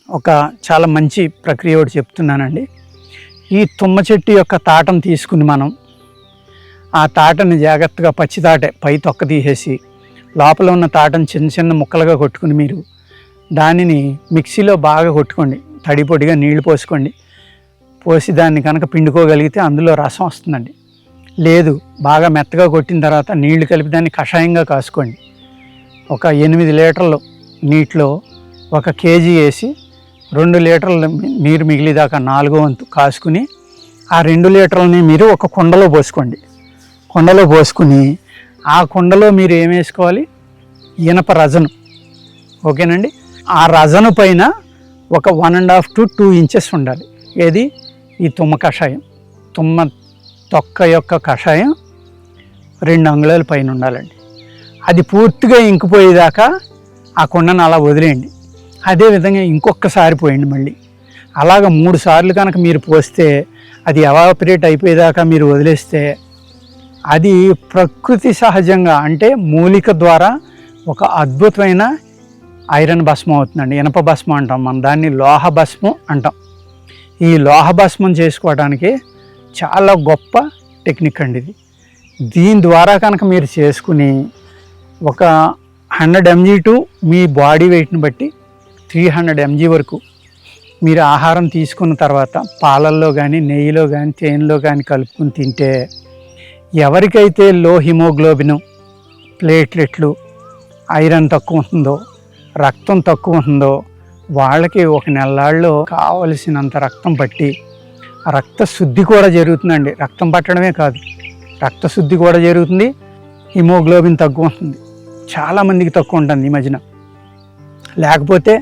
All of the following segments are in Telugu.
ఒక చాలా మంచి ప్రక్రియ ఒకటి చెప్తున్నానండి. ఈ తుమ్మ చెట్టు యొక్క తాటను తీసుకుని మనం ఆ తాటని జాగ్రత్తగా పచ్చి తాటే పై తొక్క తీసేసి లోపల ఉన్న తాటను చిన్న చిన్న ముక్కలుగా కొట్టుకుని మీరు దానిని మిక్సీలో బాగా కొట్టుకోండి. తడి పొడిగా నీళ్లు పోసుకోండి. పోసి దాన్ని కనుక పిండుకోగలిగితే అందులో రసం వస్తుందండి. లేదు బాగా మెత్తగా కొట్టిన తర్వాత నీళ్లు కలిపి దాన్ని కషాయంగా కాసుకోండి. ఒక 8 లీటర్లు నీటిలో 1 కేజీ వేసి 2 లీటర్లు నీరు మిగిలిదాకా 4వ వంతు కాసుకుని ఆ 2 లీటర్లని మీరు ఒక కుండలో పోసుకోండి. కుండలో పోసుకుని ఆ కుండలో మీరు ఏం వేసుకోవాలి, ఇనప రజను. ఓకేనండి. ఆ రజను పైన ఒక 1.5 to 2 ఇంచెస్ ఉండాలి. ఏది, ఈ తుమ్మ కషాయం, తుమ్మ తొక్క యొక్క కషాయం 2 అంగుళాల పైన ఉండాలండి. అది పూర్తిగా ఇంకిపోయేదాకా ఆ కుండను అలా వదిలేయండి. అదేవిధంగా ఇంకొకసారి పోయండి. మళ్ళీ అలాగ 3 సార్లు కనుక మీరు పోస్తే అది ఎవాపరేట్ అయిపోయేదాకా మీరు వదిలేస్తే అది ప్రకృతి సహజంగా అంటే మూలిక ద్వారా ఒక అద్భుతమైన ఐరన్ భస్మం అవుతుందండి. ఇనప భస్మం అంటాం మనం, దాన్ని లోహ భస్మం అంటాం. ఈ లోహ భస్మం చేసుకోవడానికి చాలా గొప్ప టెక్నిక్ అండి ఇది. దీని ద్వారా కనుక మీరు చేసుకుని ఒక 100 mg టు మీ బాడీ వెయిట్ని బట్టి 300 mg వరకు మీరు ఆహారం తీసుకున్న తర్వాత పాలల్లో కానీ నెయ్యిలో కానీ తేనెలో కానీ కలుపుకుని తింటే ఎవరికైతే లో హిమోగ్లోబిన్, ప్లేట్లెట్లు, ఐరన్ తక్కువ ఉంటుందో, రక్తం తక్కువ ఉంటుందో వాళ్ళకి 1 నెలల్లో కావలసినంత రక్తం పట్టి రక్త శుద్ధి కూడా జరుగుతుందండి. రక్తం పట్టడమే కాదు, రక్త శుద్ధి కూడా జరుగుతుంది. హిమోగ్లోబిన్ తక్కువ ఉంటుంది, చాలామందికి తక్కువ ఉంటుంది ఈ మధ్యన. లేకపోతే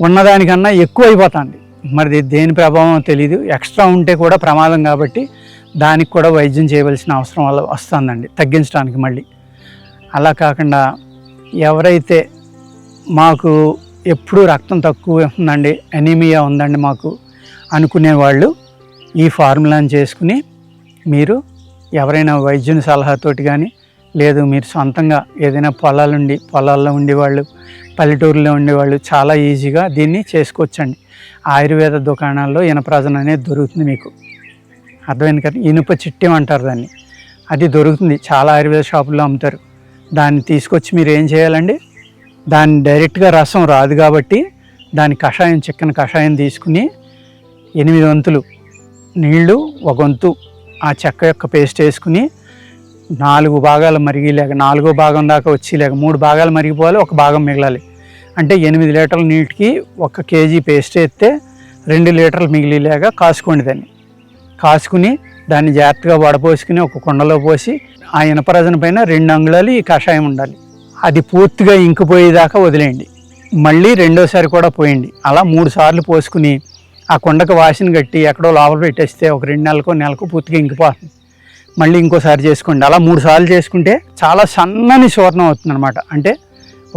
ఉన్నదానికన్నా ఎక్కువ అయిపోతుంది. మరి దేని ప్రభావం తెలియదు. ఎక్స్ట్రా ఉంటే కూడా ప్రమాదం కాబట్టి దానికి కూడా వైద్యం చేయవలసిన అవసరం వల్ల వస్తుందండి తగ్గించడానికి. మళ్ళీ అలా కాకుండా ఎవరైతే మాకు ఎప్పుడు రక్తం తక్కువ ఉందండి, అనీమియా ఉందండి మాకు అనుకునేవాళ్ళు ఈ ఫార్ములాని చేసుకుని మీరు ఎవరైనా వైద్యుని సలహాతోటి కానీ లేదు మీరు సొంతంగా ఏదైనా పొలాల్లో ఉండేవాళ్ళు, పల్లెటూరులో ఉండేవాళ్ళు చాలా ఈజీగా దీన్ని చేసుకోవచ్చండి. ఆయుర్వేద దుకాణాల్లో ఇనప్రజన అనేది దొరుకుతుంది మీకు. అర్థమైంది కదా, ఇనుప చిట్టెం అంటారు దాన్ని. అది దొరుకుతుంది, చాలా ఆయుర్వేద షాపుల్లో అమ్ముతారు. దాన్ని తీసుకొచ్చి మీరు ఏం చేయాలండి, దాన్ని డైరెక్ట్గా రసం రాదు కాబట్టి దాని కషాయం, చిక్కని కషాయం తీసుకుని 8 వంతులు నీళ్లు, 1 వంతు ఆ చెక్క యొక్క పేస్ట్ వేసుకుని 4 భాగాలు మరిగిలేక 4వ భాగం దాకా వచ్చేలేక 3 భాగాలు మరిగిపోవాలి, 1 భాగం మిగలాలి. అంటే 8 లీటర్ల నీటికి 1 కేజీ పేస్ట్ వేస్తే 2 లీటర్లు మిగిలిలేక కాసుకోండి. దాన్ని కాసుకుని దాన్ని జాగ్రత్తగా వడపోసుకుని ఒక కుండలో పోసి ఆ ఇనపరజన పైన 2 అంగుళాలు ఈ కషాయం ఉండాలి. అది పూర్తిగా ఇంకిపోయేదాకా వదిలేయండి. మళ్ళీ రెండోసారి కూడా పోయండి. అలా 3 సార్లు పోసుకుని ఆ కుండకు వాసన కట్టి ఎక్కడో లోపల పెట్టేస్తే ఒక 2 నెలలకు పూర్తిగా ఇంకిపోతుంది. మళ్ళీ ఇంకోసారి చేసుకోండి. అలా 3 సార్లు చేసుకుంటే చాలా సన్నని చూర్ణం అవుతుంది అనమాట. అంటే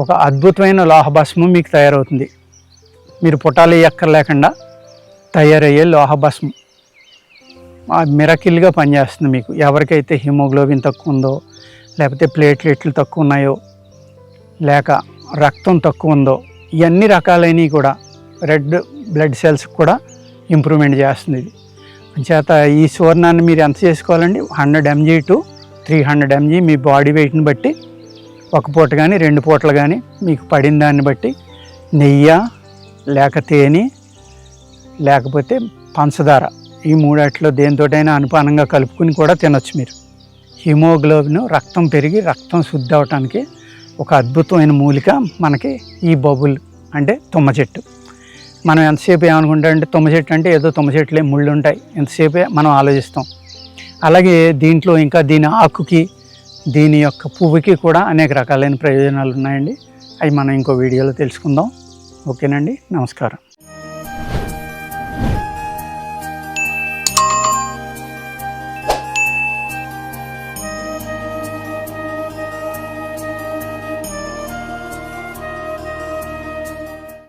ఒక అద్భుతమైన లోహ భస్మం మీకు తయారవుతుంది. మీరు పుటాలు ఎక్కర్లేకుండా తయారయ్యే లోహ భస్మం మిరకిల్గా పనిచేస్తుంది మీకు. ఎవరికైతే హిమోగ్లోబిన్ తక్కువ ఉందో, లేకపోతే ప్లేట్లెట్లు తక్కువ ఉన్నాయో, లేక రక్తం తక్కువ ఉందో, ఇవన్నీ రకాలైనవి కూడా రెడ్ బ్లడ్ సెల్స్ కూడా ఇంప్రూవ్మెంట్ చేస్తుంది ఇది. అంచేత ఈ చూర్ణాన్ని మీరు ఎంత చేసుకోవాలండి, 100 mg టు 300 mg మీ బాడీ వెయిట్ని బట్టి 1 పూట కానీ 2 పూటలు కానీ మీకు పడిన దాన్ని బట్టి నెయ్యి లేక తేనె లేకపోతే పంచదార, ఈ 3 దేనితోటైనా అనుపానంగా కలుపుకుని కూడా తినొచ్చు మీరు. హిమోగ్లోబిన్, రక్తం పెరిగి రక్తం శుద్ధి అవటానికి ఒక అద్భుతమైన మూలిక మనకి ఈ బబుల్ అంటే తుమ్మ చెట్టు. మనం ఎంతసేపు ఏమనుకుంటామంటే తుమ్మ చెట్టు అంటే ఏదో తుమ్మ చెట్లే ముళ్ళు ఉంటాయి, ఎంతసేపే మనం ఆలోచిస్తాం. అలాగే దీంట్లో ఇంకా దీని ఆకుకి, దీని యొక్క పువ్వుకి కూడా అనేక రకాలైన ప్రయోజనాలు ఉన్నాయండి. అవి మనం ఇంకో వీడియోలో తెలుసుకుందాం. ఓకేనండి, నమస్కారం.